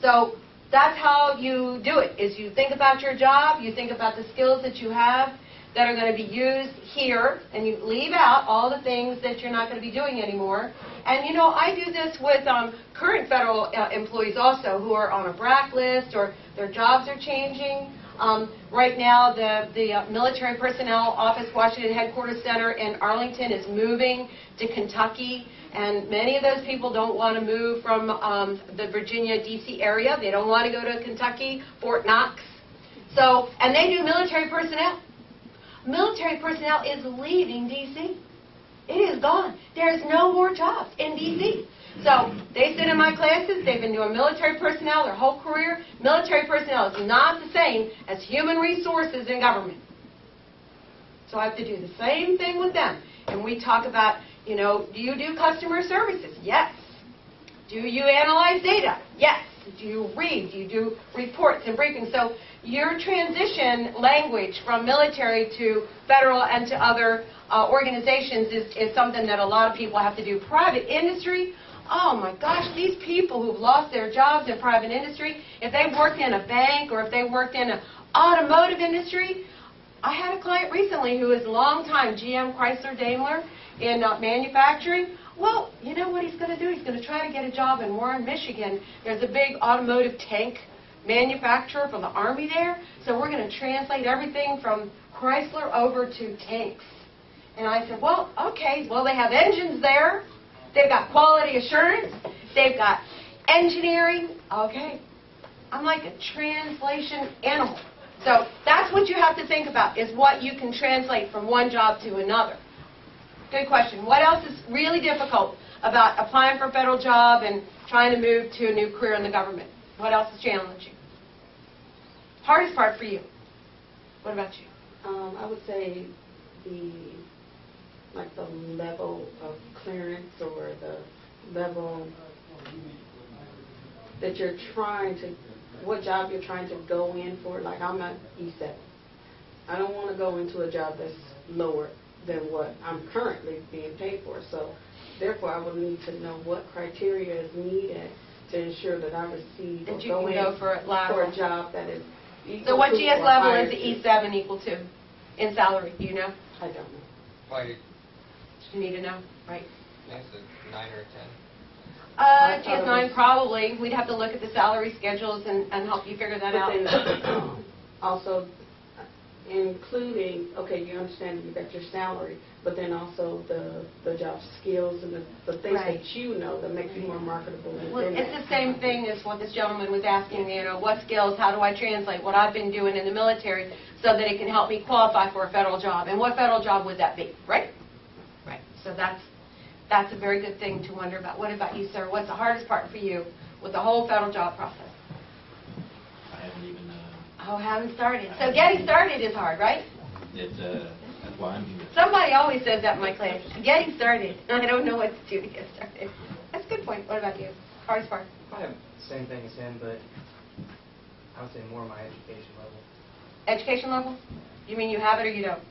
So that's how you do it, is you think about your job, you think about the skills that you have that are going to be used here, and you leave out all the things that you're not going to be doing anymore. And you know, I do this with current federal employees also who are on a BRAC list or their jobs are changing. Right now, the Military Personnel Office Washington Headquarters Center in Arlington is moving to Kentucky, and many of those people don't want to move from the Virginia, D.C. area. They don't want to go to Kentucky, Fort Knox. So, and they do military personnel. Military personnel is leaving D.C. It is gone. There's no more jobs in D.C. So they sit in my classes. They've been doing military personnel their whole career. Military personnel is not the same as human resources in government. So I have to do the same thing with them. And we talk about, you know, do you do customer services? Yes. Do you analyze data? Yes. Do you read? Do you do reports and briefings? So your transition language from military to federal and to other organizations is something that a lot of people have to do. Private industry, oh my gosh, these people who've lost their jobs in private industry, if they worked in a bank or if they worked in an automotive industry. I had a client recently who is a long-time GM, Chrysler, Daimler in manufacturing. Well, you know what he's going to do? He's going to try to get a job in Warren, Michigan. There's a big automotive tank manufacturer for the Army there. So we're going to translate everything from Chrysler over to tanks. And I said, well, okay, well, they have engines there. They've got quality assurance. They've got engineering. Okay. I'm like a translation animal. So that's what you have to think about, is what you can translate from one job to another. Good question. What else is really difficult about applying for a federal job and trying to move to a new career in the government? What else is challenging? Hardest part for you? What about you? I would say the level of clearance or the level that you're trying to, what job you're trying to go in for. Like I'm at E7. I don't want to go into a job that's lower than what I'm currently being paid for. So therefore I would need to know what criteria is needed to ensure that I receive that or you go can in go for a job that is equal. So what to GS or level higher is the to. E7 equal to in salary? Do you know? I don't know. Like, You need to know, right? I think it's a 9 or a 10. GS9 probably. We'd have to look at the salary schedules and help you figure that out. Then, also including, okay, you understand you got your salary, but then also the job skills and the things Right. that you know that make you more marketable. Well, it's the same thing as what this gentleman was asking, you know, what skills, how do I translate what I've been doing in the military so that it can help me qualify for a federal job? And what federal job would that be, right? Right. So that's a very good thing to wonder about. What about you, sir? What's the hardest part for you with the whole federal job process? I haven't even. Oh, haven't started. So getting started is hard, right? It's that's why I'm here. Somebody always says that in my class. Getting started. I don't know what to do to get started. That's a good point. What about you? Hardest part? I have the same thing as him, but I would say more my education level. Education level? You mean you have it or you don't?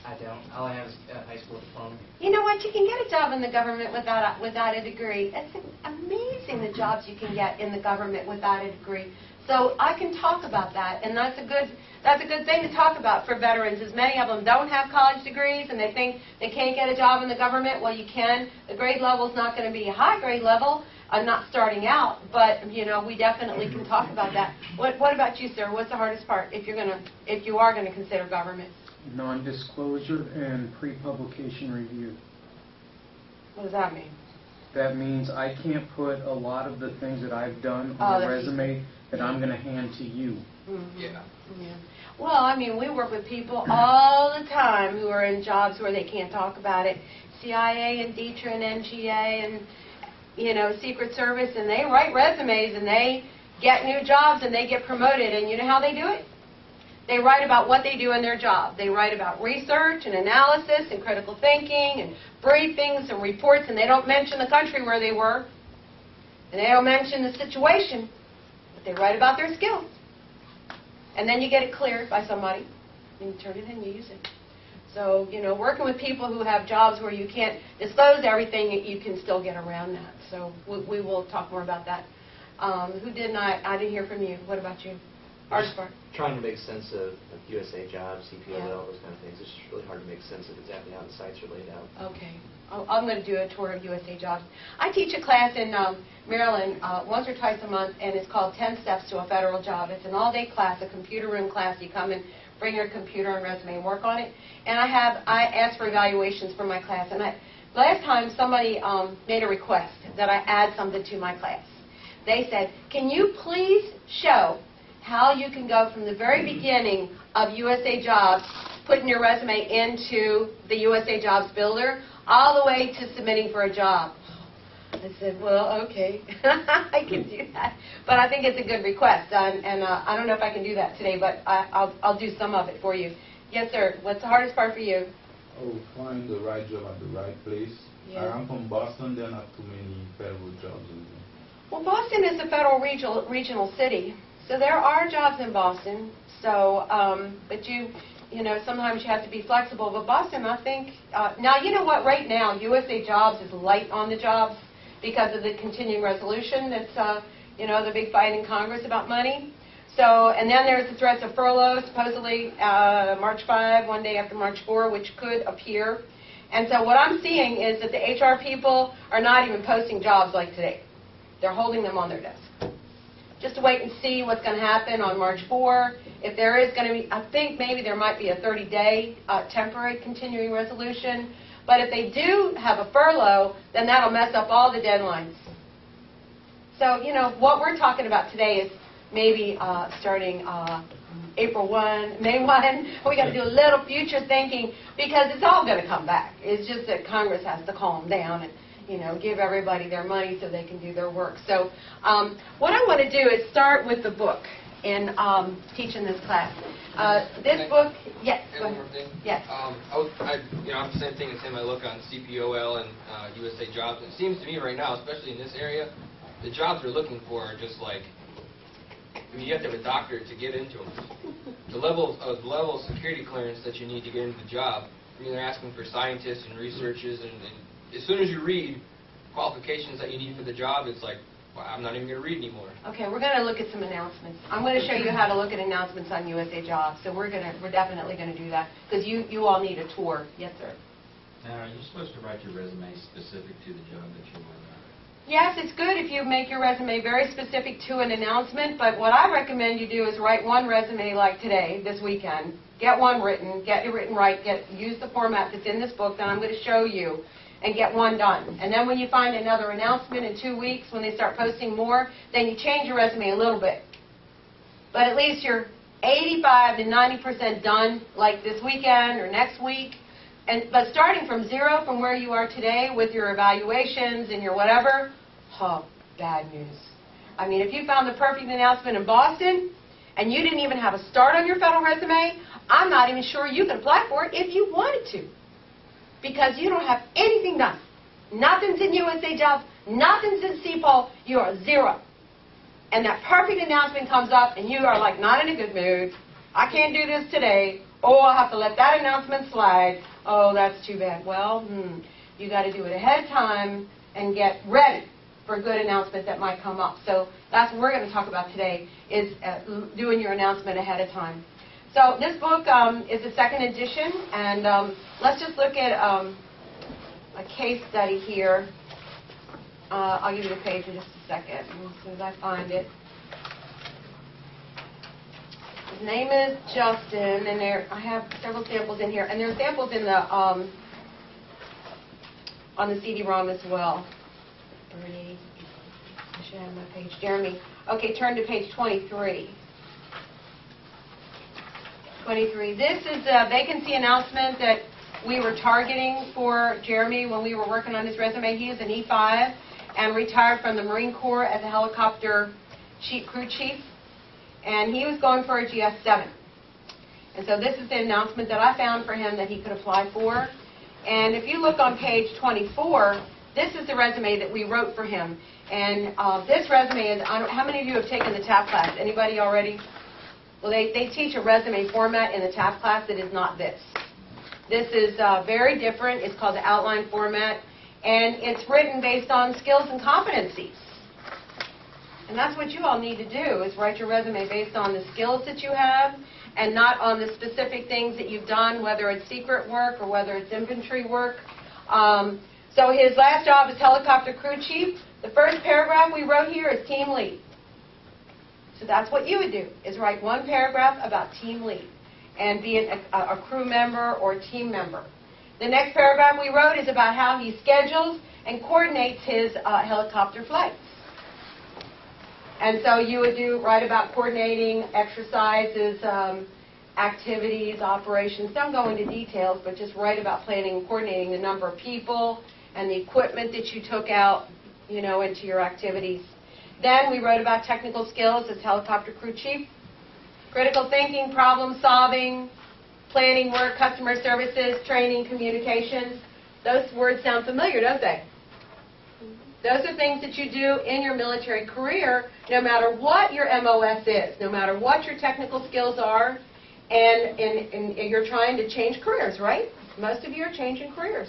I don't. All I have is a high school diploma. You know what? You can get a job in the government without a degree. It's amazing the jobs you can get in the government without a degree. So I can talk about that, and that's a good thing to talk about for veterans, is many of them don't have college degrees and they think they can't get a job in the government. Well, you can. The grade level is not going to be a high grade level. I'm not starting out, but you know, we definitely can talk about that. What about you, sir? What's the hardest part if you are going to consider government? Non-disclosure and pre-publication review. What does that mean? That means I can't put a lot of the things that I've done on a resume that I'm going to hand to you. Mm-hmm. Yeah. Yeah. Well, I mean, we work with people all the time who are in jobs where they can't talk about it. CIA and DTRA and NGA and, you know, Secret Service, and they write resumes and they get new jobs and they get promoted. And you know how they do it? They write about what they do in their job. They write about research and analysis and critical thinking and briefings and reports, and they don't mention the country where they were, and they don't mention the situation, but they write about their skills. And then you get it cleared by somebody, and you turn it in and you use it. So, you know, working with people who have jobs where you can't disclose everything, you can still get around that. So we will talk more about that. Who didn't I didn't hear from you. What about you? Archibald? Trying to make sense of USA Jobs, CPOL, Yeah. those kind of things. It's just really hard to make sense of exactly how the sites are laid out. Okay. I'm going to do a tour of USA Jobs. I teach a class in Maryland once or twice a month, and it's called 10 Steps to a Federal Job. It's an all-day class, a computer room class. You come and bring your computer and resume and work on it. And I ask for evaluations for my class. And last time somebody made a request that I add something to my class. They said, can you please show how you can go from the very beginning of USA Jobs, putting your resume into the USA Jobs Builder, all the way to submitting for a job. I said, well, okay, I can do that. But I think it's a good request, and I don't know if I can do that today, but I'll do some of it for you. Yes, sir. What's the hardest part for you? Oh, find the right job at the right place. Yeah. I'm from Boston. There are not too many federal jobs in there. Well, Boston is a federal regional city, so there are jobs in Boston. So, but you know, sometimes you have to be flexible. But Boston, I think, now you know what? Right now, USA Jobs is light on the jobs because of the continuing resolution. That's you know, the big fight in Congress about money. So, and then there's the threats of furlough, supposedly March 5, one day after March 4, which could appear. And so what I'm seeing is that the HR people are not even posting jobs like today. They're holding them on their desk. Just to wait and see what's going to happen on March 4. If there is going to be, I think maybe there might be a 30-day temporary continuing resolution. But if they do have a furlough, then that'll mess up all the deadlines. So, you know, what we're talking about today is maybe starting April 1, May 1. We got to do a little future thinking because it's all going to come back. It's just that Congress has to calm down and, you know, give everybody their money so they can do their work. So what I want to do is start with the book in teaching this class. This book, yes. Go ahead. One more thing. Yes. I'm the same thing as him. I look on CPOL and USA Jobs. And it seems to me right now, especially in this area, the jobs we're looking for are just like, I mean, you have to have a doctorate to get into them. The level of security clearance that you need to get into the job. I mean, they're asking for scientists and researchers, and as soon as you read qualifications that you need for the job, it's like, well, I'm not even going to read anymore. Okay, we're going to look at some announcements. I'm going to show you how to look at announcements on USA Jobs. So we're definitely going to do that because you all need a tour. Yes, sir. Now, are you supposed to write your resume specific to the job that you want? Yes, it's good if you make your resume very specific to an announcement, but what I recommend you do is write one resume like today, this weekend. Get one written, get it written right, use the format that's in this book that I'm going to show you, and get one done. And then when you find another announcement in 2 weeks, when they start posting more, then you change your resume a little bit. But at least you're 85 to 90% done, like this weekend or next week. But starting from zero, from where you are today with your evaluations and your whatever, bad news. I mean, if you found the perfect announcement in Boston and you didn't even have a start on your federal resume, I'm not even sure you can apply for it if you wanted to. Because you don't have anything done. Nothing's in USA Jobs, nothing's in CPOL, you are zero. And that perfect announcement comes up and you are like not in a good mood. I can't do this today. Oh, I'll have to let that announcement slide. Oh, that's too bad. Well, you got to do it ahead of time and get ready for a good announcement that might come up. So that's what we're going to talk about today, is doing your announcement ahead of time. So this book is the second edition, and let's just look at a case study here. I'll give you the page in just a second as soon as I find it. His name is Justin, and I have several samples in here, and there are samples in the on the CD-ROM as well. Bernie, I should have my page. Jeremy, okay, turn to page 23. 23. This is a vacancy announcement that we were targeting for Jeremy when we were working on his resume. He is an E5 and retired from the Marine Corps as a helicopter crew chief. And he was going for a GS-7. And so this is the announcement that I found for him that he could apply for. And if you look on page 24, this is the resume that we wrote for him. And this resume is, how many of you have taken the TAP class? Anybody already? Well, they teach a resume format in the TAP class that is not this. This is very different. It's called the outline format. And it's written based on skills and competencies. And that's what you all need to do, is write your resume based on the skills that you have and not on the specific things that you've done, whether it's secret work or whether it's infantry work. So his last job is helicopter crew chief. The first paragraph we wrote here is team lead. So that's what you would do, is write one paragraph about team lead and being a crew member or team member. The next paragraph we wrote is about how he schedules and coordinates his helicopter flights. And so you would write about coordinating exercises, activities, operations. Don't go into details, but just write about planning and coordinating the number of people and the equipment that you took out, into your activities. Then we wrote about technical skills as helicopter crew chief, critical thinking, problem solving, planning work, customer services, training, communications. Those words sound familiar, don't they? Those are things that you do in your military career, no matter what your MOS is, no matter what your technical skills are, and you're trying to change careers, right? Most of you are changing careers.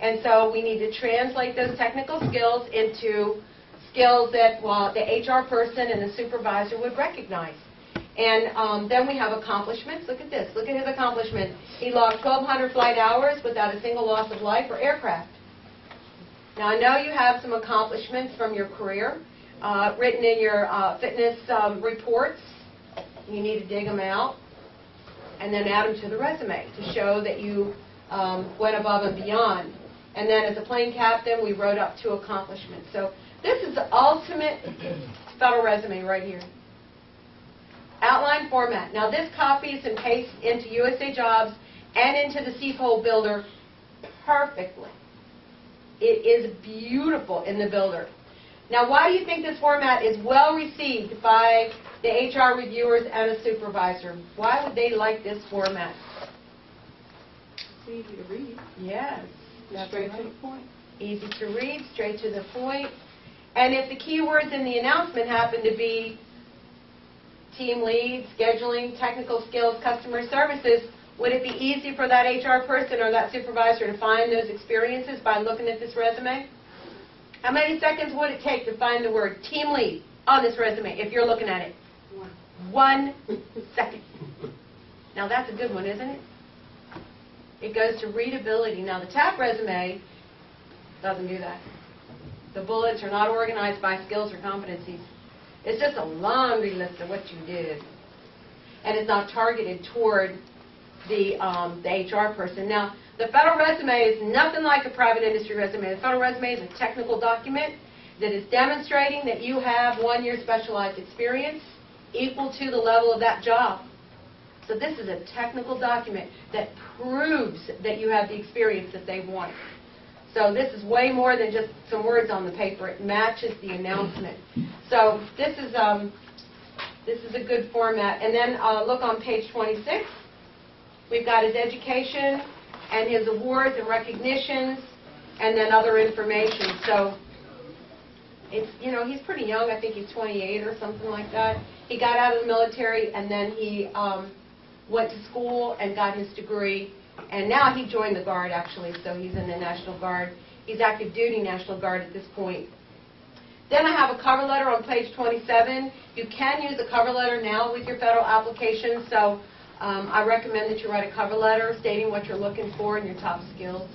And so we need to translate those technical skills into skills that the HR person and the supervisor would recognize. And then we have accomplishments. Look at this. Look at his accomplishment. He logged 1,200 flight hours without a single loss of life or aircraft. Now, I know you have some accomplishments from your career written in your fitness reports. You need to dig them out and then add them to the resume to show that you went above and beyond. And then as a plane captain, we wrote up 2 accomplishments. So this is the ultimate federal resume right here. Outline format. Now this copies and pastes into USA Jobs and into the Seafold Builder perfectly. It is beautiful in the Builder. Now why do you think this format is well received by the HR reviewers and a supervisor? Why would they like this format? It's easy to read. Yes. Straight to the point. Easy to read, straight to the point. And if the keywords in the announcement happen to be team lead, scheduling, technical skills, customer services, would it be easy for that HR person or that supervisor to find those experiences by looking at this resume? How many seconds would it take to find the word team lead on this resume if you're looking at it? 1 second. Now that's a good one, isn't it? It goes to readability. Now the TAP resume doesn't do that. The bullets are not organized by skills or competencies. It's just a laundry list of what you did. And it's not targeted toward the HR person. Now, the federal resume is nothing like a private industry resume. The federal resume is a technical document that is demonstrating that you have 1 year specialized experience equal to the level of that job. So this is a technical document that proves that you have the experience that they want. So this is way more than just some words on the paper. It matches the announcement. So this is a good format. And then look on page 26. We've got his education and his awards and recognitions, and then other information. So it's, he's pretty young. I think he's 28 or something like that. He got out of the military, and then he went to school and got his degree. And now he joined the Guard, actually, so he's in the National Guard. He's active duty National Guard at this point. Then I have a cover letter on page 27. You can use a cover letter now with your federal application, so I recommend that you write a cover letter stating what you're looking for and your top skills.